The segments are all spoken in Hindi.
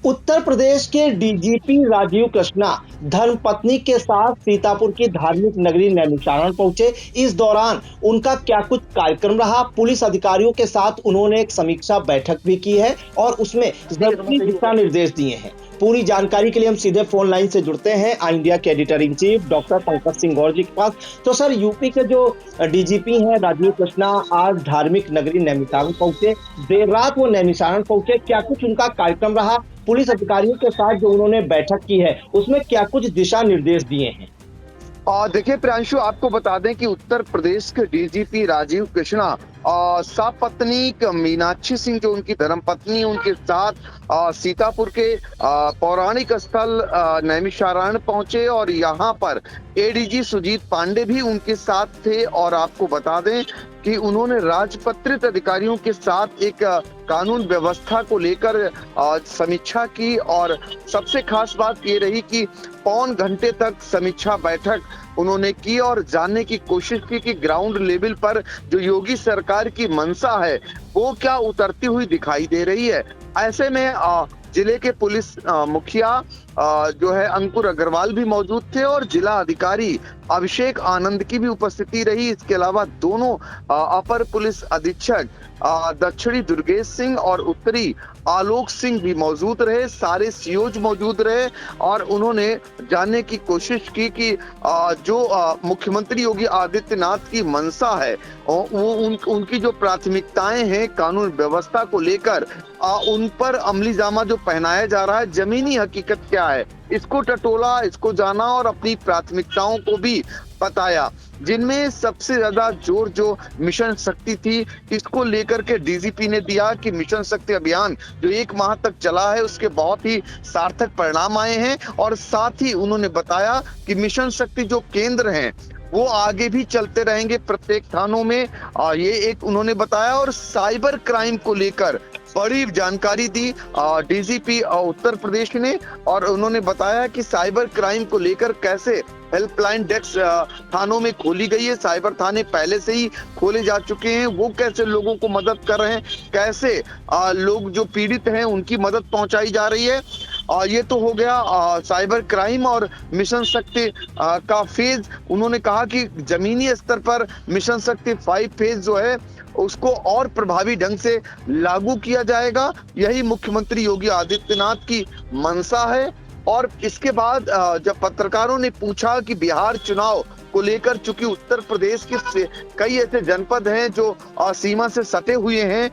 उत्तर प्रदेश के डीजीपी राजीव कृष्णा धर्मपत्नी के साथ सीतापुर की धार्मिक नगरी नैमिषारण्य पहुंचे। इस दौरान उनका क्या कुछ कार्यक्रम रहा, पुलिस अधिकारियों के साथ उन्होंने एक समीक्षा बैठक भी की है और उसमें जरूरी दिशा निर्देश दिए हैं। पूरी जानकारी के लिए हम सीधे फोन लाइन से जुड़ते हैं इंडिया के editor in chief doctor Pankaj Singh Gaur ji के पास। तो सर, यूपी के जो डीजीपी हैं राजीव कृष्णा आज धार्मिक नगरी नैमिषारण्य पहुंचे। देर रात वो नैमिषारण्य पहुंचे, क्या कुछ उनका कार्यक्रम रहा, पुलिस अधिकारियों के साथ जो उन्होंने बैठक की है उसमें क्या कुछ दिशा निर्देश दिए हैं? देखिए प्रियांशु, आपको बता दें कि उत्तर प्रदेश के डीजीपी राजीव कृष्णा सपत्नीक मीनाक्षी सिंह, जो उनकी धर्मपत्नी, उनके साथ सीतापुर के पौराणिक स्थल नैमिषारण्य पहुंचे और यहां पर एडीजी सुजीत पांडे भी उनके साथ थे। और आपको बता दें कि उन्होंने राजपत्रित अधिकारियों के साथ एक कानून व्यवस्था को लेकर समीक्षा की और सबसे खास बात ये रही कि पौन घंटे तक समीक्षा बैठक उन्होंने की और जानने की कोशिश की कि ग्राउंड लेवल पर जो योगी सरकार की मंशा है वो क्या उतरती हुई दिखाई दे रही है। ऐसे में जिले के पुलिस मुखिया जो है अंकुर अग्रवाल भी मौजूद थे और जिला अधिकारी अभिषेक आनंद की भी उपस्थिति रही। इसके अलावा दोनों अपर पुलिस अधीक्षक दक्षिणी दुर्गेश सिंह और उत्तरी आलोक सिंह भी मौजूद रहे। सारे सीओज मौजूद रहे और उन्होंने जानने की कोशिश की कि जो मुख्यमंत्री योगी आदित्यनाथ की मंशा है वो उनकी जो प्राथमिकताएं हैं कानून व्यवस्था को लेकर, उन पर अमली जामा जो पहनाया जा रहा है, जमीनी हकीकत क्या है, इसको टटोला, इसको जाना और अपनी प्राथमिकताओं को भी बताया। जिनमें सबसे ज्यादा जोर जो मिशन शक्ति थी, इसको लेकर के डीजीपी ने दिया कि मिशन शक्ति अभियान जो 1 माह तक चला है उसके बहुत ही सार्थक परिणाम आए हैं। और साथ ही उन्होंने बताया कि मिशन शक्ति जो केंद्र हैं वो आगे भी चलते रहेंगे प्रत्येक थानों में, ये एक उन्होंने बताया। और साइबर क्राइम को लेकर बड़ी जानकारी दी डीजीपी उत्तर प्रदेश ने और उन्होंने बताया कि साइबर क्राइम को लेकर कैसे हेल्पलाइन डेस्क थानों में खोली गई है। साइबर थाने पहले से ही खोले जा चुके हैं, वो कैसे लोगों को मदद कर रहे हैं, कैसे लोग जो पीड़ित हैं उनकी मदद पहुंचाई जा रही है। ये तो हो गया साइबर क्राइम और मिशन शक्ति का फेज। उन्होंने कहा कि जमीनी स्तर पर मिशन शक्ति 5 फेज जो है उसको और प्रभावी ढंग से लागू किया जाएगा, यही मुख्यमंत्री योगी आदित्यनाथ की मंशा है। और इसके बाद जब पत्रकारों ने पूछा कि बिहार चुनाव को लेकर, चूंकि उत्तर प्रदेश के कई ऐसे जनपद हैं जो सीमा से सटे हुए हैं,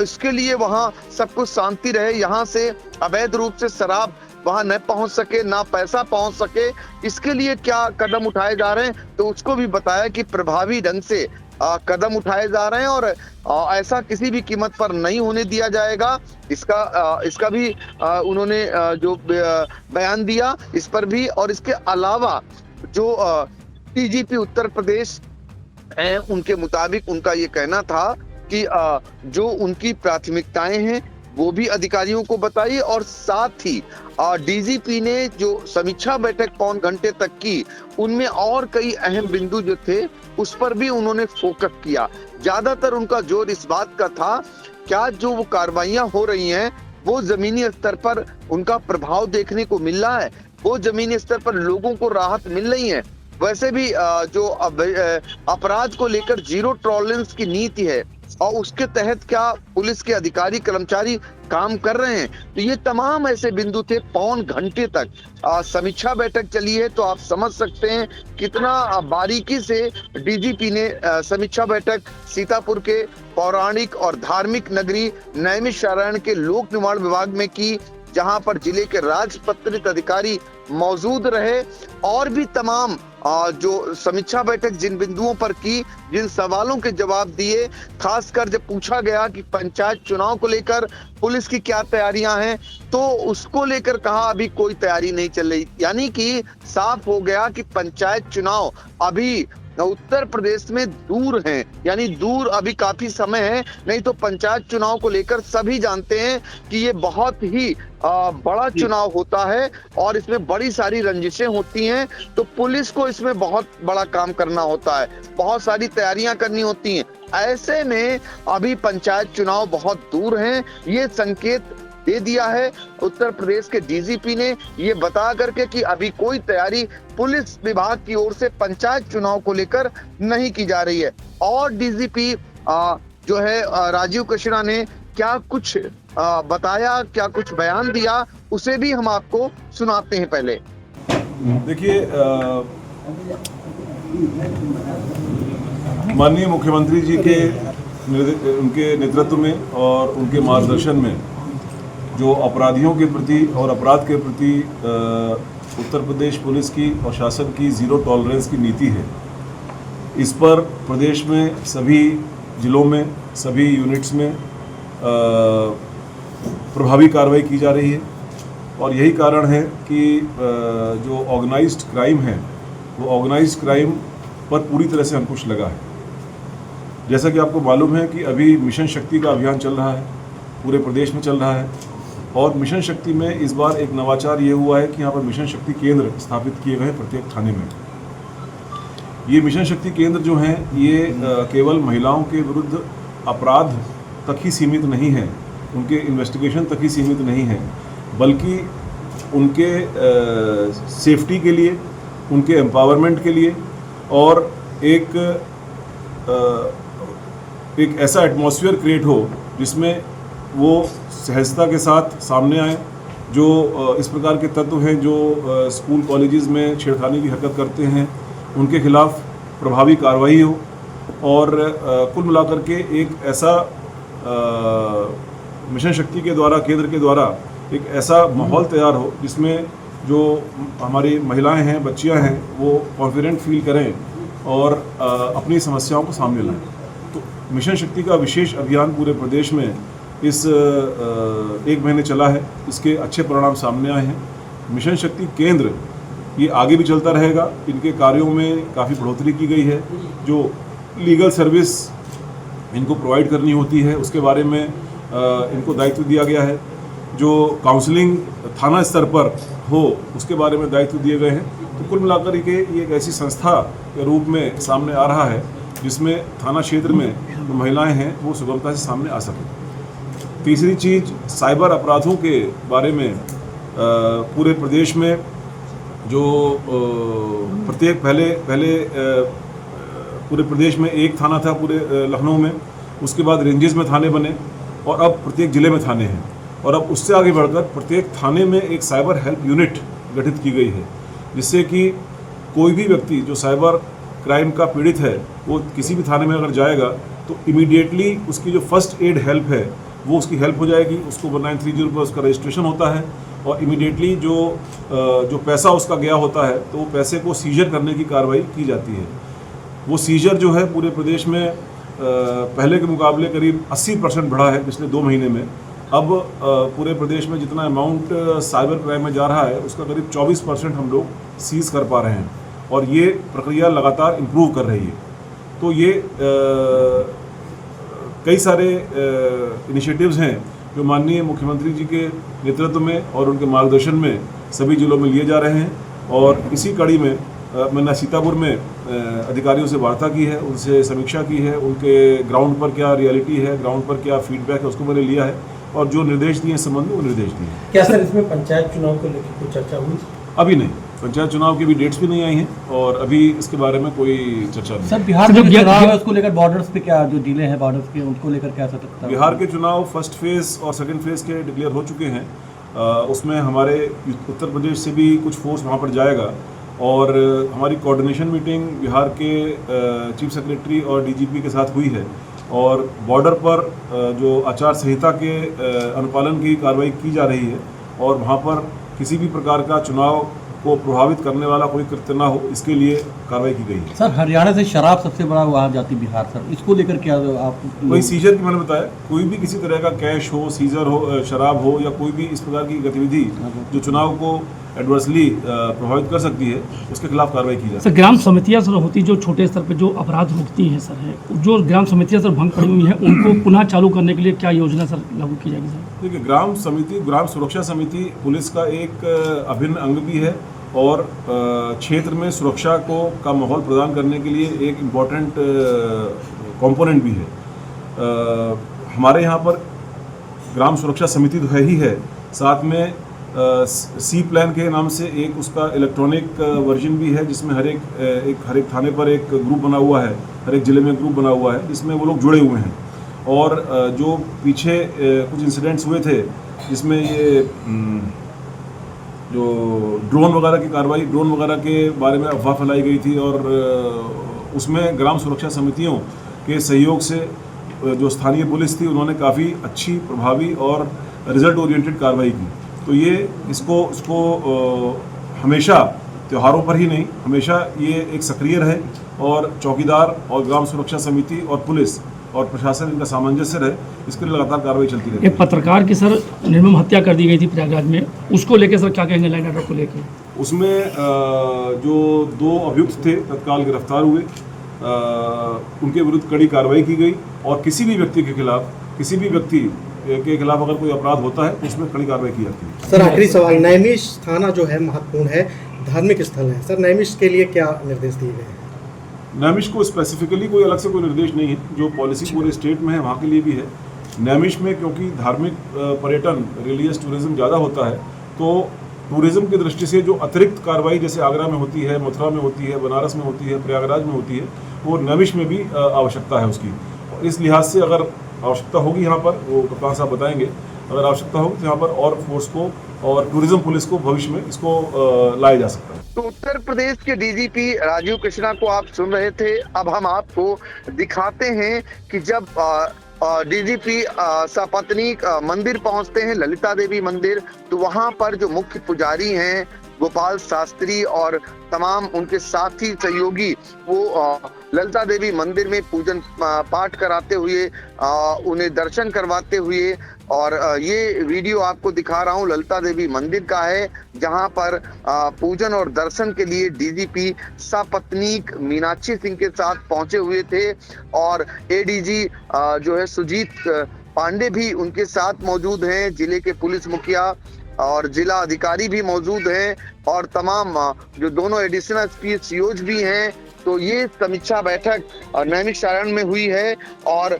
इसके लिए वहां सब कुछ शांति रहे, यहाँ से अवैध रूप से शराब वहां न पहुंच सके, ना पैसा पहुंच सके, इसके लिए क्या कदम उठाए जा रहे हैं, तो उसको भी बताया कि प्रभावी ढंग से कदम उठाए जा रहे हैं और ऐसा किसी भी कीमत पर नहीं होने दिया जाएगा। इसका भी उन्होंने जो बयान दिया इस पर भी। और इसके अलावा जो डीजीपी उत्तर प्रदेश है उनके मुताबिक उनका ये कहना था कि जो उनकी प्राथमिकताएं हैं वो भी अधिकारियों को बताई और साथ ही डीजीपी ने जो समीक्षा बैठक पौन घंटे तक की उनमें और कई अहम बिंदु जो थे उस पर भी उन्होंने फोकस किया। ज्यादातर उनका जोर इस बात का था क्या जो वो कार्रवाइयां हो रही हैं वो जमीनी स्तर पर उनका प्रभाव देखने को मिल रहा है, वो जमीनी स्तर पर लोगों को राहत मिल रही है। वैसे भी जो अपराध को लेकर जीरो टॉलरेंस की नीति है और उसके तहत क्या पुलिस के अधिकारी कर्मचारी काम कर रहे हैं, तो ये तमाम ऐसे बिंदु थे। पौन घंटे तक समीक्षा बैठक चली है, तो आप समझ सकते हैं कितना बारीकी से डीजीपी ने समीक्षा बैठक सीतापुर के पौराणिक और धार्मिक नगरी नैमिषारण्य के लोक निर्माण विभाग में की, जहां पर जिले के राजपत्रित अधिकारी मौजूद रहे। और भी तमाम जो समीक्षा बैठक जिन बिंदुओं पर की, जिन सवालों के जवाब दिए, खासकर जब पूछा गया कि पंचायत चुनाव को लेकर पुलिस की क्या तैयारियां हैं, तो उसको लेकर कहा अभी कोई तैयारी नहीं चल रही। यानी कि साफ हो गया कि पंचायत चुनाव अभी उत्तर प्रदेश में दूर हैं, यानी दूर अभी काफी समय है। नहीं तो पंचायत चुनाव को लेकर सभी जानते हैं कि ये बहुत ही बड़ा चुनाव होता है और इसमें बड़ी सारी रंजिशें होती हैं, तो पुलिस को इसमें बहुत बड़ा काम करना होता है, बहुत सारी तैयारियां करनी होती हैं। ऐसे में अभी पंचायत चुनाव बहुत दूर हैं, ये संकेत दे दिया है उत्तर प्रदेश के डीजीपी ने, ये बता करके कि अभी कोई तैयारी पुलिस विभाग की ओर से पंचायत चुनाव को लेकर नहीं की जा रही है। और डीजीपी जो है राजीव कृष्णा ने क्या कुछ बताया, क्या कुछ बयान दिया, उसे भी हम आपको सुनाते हैं। पहले देखिए, माननीय मुख्यमंत्री जी के उनके नेतृत्व में और उनके मार्गदर्शन में जो अपराधियों के प्रति और अपराध के प्रति उत्तर प्रदेश पुलिस की और शासन की ज़ीरो टॉलरेंस की नीति है, इस पर प्रदेश में सभी जिलों में, सभी यूनिट्स में प्रभावी कार्रवाई की जा रही है। और यही कारण है कि जो ऑर्गेनाइज्ड क्राइम है, वो ऑर्गेनाइज्ड क्राइम पर पूरी तरह से अंकुश लगा है। जैसा कि आपको मालूम है कि अभी मिशन शक्ति का अभियान चल रहा है, पूरे प्रदेश में चल रहा है। और मिशन शक्ति में इस बार एक नवाचार ये हुआ है कि यहाँ पर मिशन शक्ति केंद्र स्थापित किए गए हैं प्रत्येक थाने में। ये मिशन शक्ति केंद्र जो हैं, ये केवल महिलाओं के विरुद्ध अपराध तक ही सीमित नहीं है, उनके इन्वेस्टिगेशन तक ही सीमित नहीं है, बल्कि उनके सेफ्टी के लिए, उनके एम्पावरमेंट के लिए और एक ऐसा एटमॉस्फेयर क्रिएट हो जिसमें वो सहजता के साथ सामने आए। जो इस प्रकार के तत्व हैं जो स्कूल कॉलेजेस में छेड़खानी की हरकत करते हैं, उनके खिलाफ प्रभावी कार्रवाई हो। और कुल मिलाकर के एक ऐसा मिशन शक्ति के द्वारा, केंद्र के द्वारा एक ऐसा माहौल तैयार हो जिसमें जो हमारी महिलाएं हैं, बच्चियां हैं, वो कॉन्फिडेंट फील करें और अपनी समस्याओं को सामने लाएं। तो मिशन शक्ति का विशेष अभियान पूरे प्रदेश में इस 1 महीने चला है, इसके अच्छे परिणाम सामने आए हैं। मिशन शक्ति केंद्र ये आगे भी चलता रहेगा, इनके कार्यों में काफ़ी बढ़ोतरी की गई है। जो लीगल सर्विस इनको प्रोवाइड करनी होती है, उसके बारे में इनको दायित्व दिया गया है। जो काउंसलिंग थाना स्तर पर हो, उसके बारे में दायित्व दिए गए हैं। तो कुल मिलाकर के ये एक ऐसी संस्था के रूप में सामने आ रहा है जिसमें थाना क्षेत्र में जो महिलाएं हैं वो सुगमता से सामने आ सकें। तीसरी चीज़, साइबर अपराधों के बारे में पूरे प्रदेश में जो प्रत्येक पहले पूरे प्रदेश में एक थाना था पूरे लखनऊ में, उसके बाद रेंजेस में थाने बने और अब प्रत्येक ज़िले में थाने हैं। और अब उससे आगे बढ़कर प्रत्येक थाने में एक साइबर हेल्प यूनिट गठित की गई है, जिससे कि कोई भी व्यक्ति जो साइबर क्राइम का पीड़ित है, वो किसी भी थाने में अगर जाएगा तो इमीडिएटली उसकी जो फर्स्ट एड हेल्प है वो उसकी हेल्प हो जाएगी। उसको 1930 पर उसका रजिस्ट्रेशन होता है और इमीडिएटली जो पैसा उसका गया होता है तो वो पैसे को सीजर करने की कार्रवाई की जाती है। वो सीजर जो है पूरे प्रदेश में पहले के मुकाबले करीब 80% बढ़ा है पिछले 2 महीने में। अब पूरे प्रदेश में जितना अमाउंट साइबर क्राइम में जा रहा है उसका करीब 24% हम लोग सीज कर पा रहे हैं और ये प्रक्रिया लगातार इम्प्रूव कर रही है। तो ये कई सारे इनिशिएटिव्स हैं जो माननीय मुख्यमंत्री जी के नेतृत्व में और उनके मार्गदर्शन में सभी जिलों में लिए जा रहे हैं। और इसी कड़ी में मैंने सीतापुर में अधिकारियों से वार्ता की है, उनसे समीक्षा की है, उनके ग्राउंड पर क्या रियलिटी है, ग्राउंड पर क्या फीडबैक है, उसको मैंने लिया है और जो निर्देश दिए संबंध में वो निर्देश दिए। क्या सर इसमें पंचायत चुनाव को लेकर कोई चर्चा हुई? अभी नहीं, पंचायत चुनाव की भी डेट्स भी नहीं आई हैं और अभी इसके बारे में कोई चर्चा नहीं। सर बिहार में जो चुनाव है उसको लेकर बॉर्डर्स पे क्या जो डिले है बॉर्डर्स के, उनको लेकर क्या सकता है? बिहार के चुनाव फर्स्ट फेज़ और सेकंड फेज़ के डिक्लेयर हो चुके हैं। उसमें हमारे उत्तर प्रदेश से भी कुछ फोर्स वहाँ पर जाएगा और हमारी कोऑर्डिनेशन मीटिंग बिहार के चीफ सेक्रेटरी और डीजीपी के साथ हुई है और बॉर्डर पर जो आचार संहिता के अनुपालन की कार्रवाई की जा रही है और वहाँ पर किसी भी प्रकार का चुनाव को प्रभावित करने वाला कोई कृत्य ना हो, इसके लिए कार्रवाई की गई है। सर हरियाणा से शराब सबसे बड़ा वहाँ जाती बिहार, सर इसको लेकर क्या आप? वही सीजर की मैंने बताया, कोई भी किसी तरह का कैश हो, सीजर हो, शराब हो या कोई भी इस प्रकार की गतिविधि जो चुनाव को एडवर्सली प्रभावित कर सकती है, उसके खिलाफ कार्रवाई की जाए। सर ग्राम समितियां सर होती जो छोटे स्तर पे जो अपराध रोकती हैं सर, है जो ग्राम समितियां सर भंग पड़ी हुई हैं उनको पुनः चालू करने के लिए क्या योजना सर लागू की जाएगी? सर देखिए, ग्राम समिति, ग्राम सुरक्षा समिति पुलिस का एक अभिन्न अंग भी है और क्षेत्र में सुरक्षा का माहौल प्रदान करने के लिए एक इम्पॉर्टेंट कंपोनेंट भी है। हमारे यहाँ पर ग्राम सुरक्षा समिति तो है ही है, साथ में सी प्लान के नाम से एक उसका इलेक्ट्रॉनिक वर्जन भी है, जिसमें हर एक थाने पर एक ग्रुप बना हुआ है, हर एक ज़िले में ग्रुप बना हुआ है, जिसमें वो लोग जुड़े हुए हैं। और जो पीछे कुछ इंसिडेंट्स हुए थे जिसमें ये जो ड्रोन वगैरह की कार्रवाई, ड्रोन वगैरह के बारे में अफवाह फैलाई गई थी, और उसमें ग्राम सुरक्षा समितियों के सहयोग से जो स्थानीय पुलिस थी उन्होंने काफ़ी अच्छी, प्रभावी और रिजल्ट ओरिएंटेड कार्रवाई की। तो ये इसको हमेशा त्योहारों पर ही नहीं, हमेशा ये एक सक्रिय रहे और चौकीदार और ग्राम सुरक्षा समिति और पुलिस और प्रशासन इनका सामंजस्य रहे, इसके लिए लगातार कार्रवाई चलती रहती है। एक पत्रकार की सर निर्मम हत्या कर दी गई थी प्रयागराज में, उसको लेकर सर क्या कहेंगे, लाइन ऑर्डर को लेकर? उसमें जो 2 अभियुक्त थे तत्काल गिरफ्तार हुए, उनके विरुद्ध कड़ी कार्रवाई की गई, और किसी भी व्यक्ति के खिलाफ अगर कोई अपराध होता है तो उसमें कड़ी कार्रवाई की जाती है। सर आखिरी सवाल, नैमिष थाना जो है महत्वपूर्ण है, धार्मिक स्थल है सर, नैमिष के लिए क्या निर्देश दिए गए हैं? नैमिष को स्पेसिफिकली कोई अलग से कोई निर्देश नहीं है, जो पॉलिसी पूरे स्टेट में है वहाँ के लिए भी है। नैमिष में क्योंकि धार्मिक पर्यटन, रिलीजियस टूरिज्म ज़्यादा होता है, तो टूरिज्म की दृष्टि से जो अतिरिक्त कार्रवाई जैसे आगरा में होती है, मथुरा में होती है, बनारस में होती है, प्रयागराज में होती है, वो नैमिष में भी आवश्यकता है उसकी। और इस लिहाज से अगर आवश्यकता होगी यहाँ पर, वो कप्तान साहब बताएंगे, अगर आवश्यकता होगी तो यहाँ पर और फोर्स को और टूरिज्म पुलिस को भविष्य में इसको लाया जा सकता है। तो उत्तर प्रदेश के डीजीपी राजीव कृष्णा को आप सुन रहे थे। अब हम आपको दिखाते हैं कि जब डीजीपी सपत्नीक मंदिर पहुंचते हैं, ललिता देवी मंदिर, तो वहां पर जो मुख्य पुजारी हैं गोपाल शास्त्री और तमाम उनके साथी सहयोगी, वो ललिता देवी मंदिर में पूजन पाठ कराते हुए, उन्हें दर्शन करवाते हुए, और ये वीडियो आपको दिखा रहा हूँ ललिता देवी मंदिर का है, जहां पर पूजन और दर्शन के लिए डीजीपी सपत्नीक मीनाक्षी सिंह के साथ पहुंचे हुए थे, और एडीजी जो है सुजीत पांडे भी उनके साथ मौजूद हैं, जिले के पुलिस मुखिया और जिला अधिकारी भी मौजूद हैं, और तमाम जो दोनों एडिशनल एसपी सीओज भी हैं। तो ये समीक्षा बैठक नैमिषारण्य में हुई है, और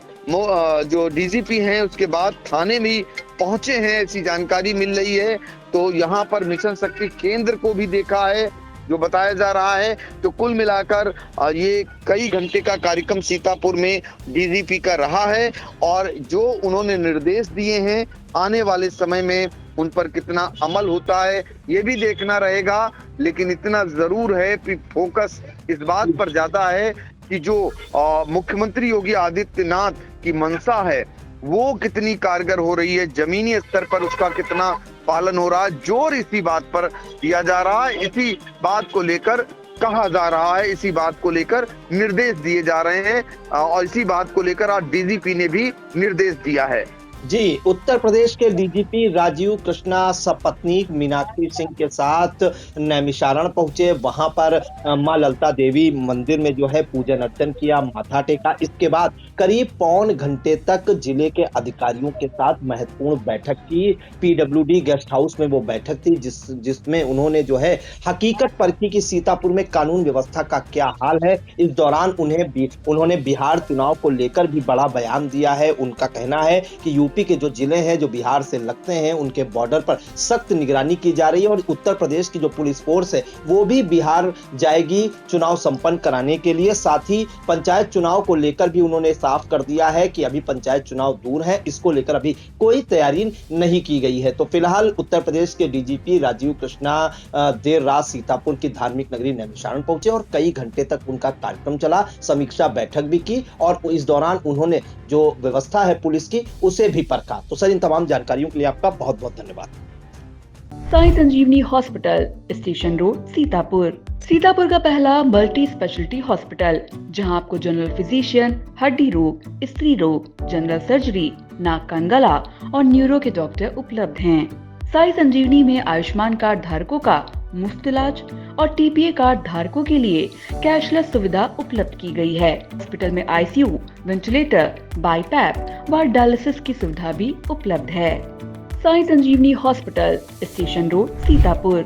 जो डीजीपी हैं उसके बाद थाने भी पहुंचे हैं, ऐसी जानकारी मिल रही है। तो यहाँ पर मिशन शक्ति केंद्र को भी देखा है, जो बताया जा रहा है। तो कुल मिलाकर ये कई घंटे का कार्यक्रम सीतापुर में डीजीपी का रहा है, और जो उन्होंने निर्देश दिए हैं आने वाले समय में उन पर कितना अमल होता है ये भी देखना रहेगा। लेकिन इतना जरूर है कि फोकस इस बात पर ज्यादा है कि जो मुख्यमंत्री योगी आदित्यनाथ की मंशा है वो कितनी कारगर हो रही है, जमीनी स्तर पर उसका कितना पालन हो रहा है। जोर इसी बात पर दिया जा रहा है, इसी बात को लेकर कहा जा रहा है, इसी बात को लेकर निर्देश दिए जा रहे हैं, और इसी बात को लेकर आज डीजीपी ने भी निर्देश दिया है। जी, उत्तर प्रदेश के डीजीपी राजीव कृष्णा सपत्नीक मीनाक्षी सिंह के साथ नैमिषारण्य पहुंचे। वहां पर मां ललिता देवी मंदिर में जो है पूजन अर्चन किया, माथा टेका। इसके बाद करीब पौन घंटे तक जिले के अधिकारियों के साथ महत्वपूर्ण बैठक की। पीडब्ल्यूडी गेस्ट हाउस में वो बैठक थी जिसमें उन्होंने जो है हकीकत परखी कि सीतापुर में कानून व्यवस्था का क्या हाल है। इस दौरान उन्होंने बिहार चुनाव को लेकर भी बड़ा बयान दिया है। उनका कहना है कि यूपी के जो जिले हैं जो बिहार से लगते हैं उनके बॉर्डर पर सख्त निगरानी की जा रही है, और उत्तर प्रदेश की जो पुलिस फोर्स है वो भी बिहार जाएगी चुनाव संपन्न कराने के लिए। साथ ही पंचायत चुनाव को लेकर भी उन्होंने साफ कर दिया है कि अभी पंचायत चुनाव दूर है, इसको लेकर अभी कोई तैयारी नहीं की गई है। तो फिलहाल उत्तर प्रदेश के डीजीपी राजीव कृष्णा देर रात सीतापुर की धार्मिक नगरी नैमिषारण्य पहुंचे और कई घंटे तक उनका कार्यक्रम चला, समीक्षा बैठक भी की, और इस दौरान उन्होंने जो व्यवस्था है पुलिस की उसे भी परखा। तो सर, इन तमाम जानकारियों के लिए आपका बहुत बहुत धन्यवाद। Sai Sanjeevani hospital, station road, Sitapur. Sitapur का पहला मल्टी स्पेशलिटी हॉस्पिटल, जहां आपको जनरल फिजिशियन, हड्डी रोग, स्त्री रोग, जनरल सर्जरी, नाक कान गला और न्यूरो के डॉक्टर उपलब्ध हैं। साई संजीवनी में आयुष्मान कार्ड धारकों का मुफ्त इलाज और टीपीए कार्ड धारकों के लिए कैशलेस सुविधा उपलब्ध की गई है। हॉस्पिटल में आईसीयू, वेंटिलेटर, बाईपैप व डायलिसिस की सुविधा भी उपलब्ध है। Sai Sanjeevani hospital, station road, Sitapur.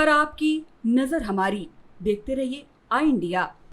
खबर आपकी, नजर हमारी। देखते रहिए आई इंडिया।